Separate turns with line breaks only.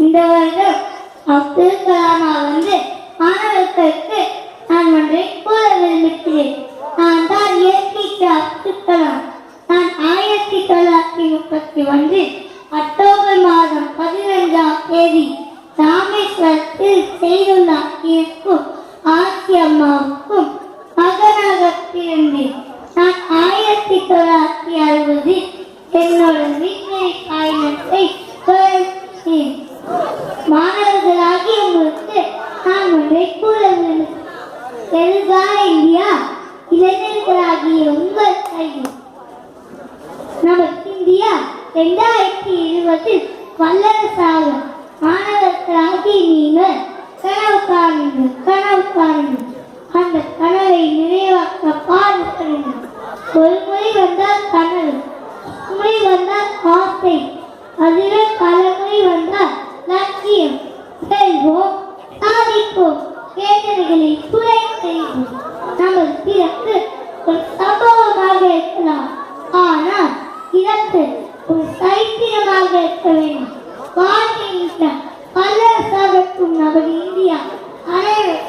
இந்த வருடம் அப்துல் கலாமா வந்து மாணவர்களுக்கு நான் ஒன்றை கூற விரும்புகிறேன். நான் தான் ஏபிஜே அப்துல் கலாம். நான் 1931 அக்டோபர் மாதம் 15ஆம் தேதி ராமேஸ்வரத்தில் செய்துள்ள இருக்கும் ஆட்சி அம்மாவுக்கும் மகனாக பிறந்தேன். நான் 1960 என்னோட விண்வெளி பயணத்தை தொடர்ந்தேன். மாணவர்களாகிய உங்களுக்கு நான் ஒன்றை கூற விரும்புகிறேன். எதிர்கால இந்தியா இளைஞர்களாகிய உங்கள் கையில். நமக்கு இந்தியா 2020 வல்லரசாக மாணவர்களாகி நீங்கள் கனவு காணுங்கள். அந்த கனவை நிறைவாக்க பாடுபடுங்கள். ஒரு முறை வந்தால் கனவு, முறை வந்தால் ஆசை, அதிலே பல முறை வந்தால் லட்சியம். செல்வோம், சாதிப்போம், வேதனைகளை துறை செய்வோம். நமது பிறப்பு ஒரு சம்பவமாக இருக்கலாம், ஆனால் இறப்பு ஒரு சரித்திரமாக இருக்க வேண்டும். வாழ்க்கை பல்லரசாகட்டும் நமது இந்தியா. அனைவரும்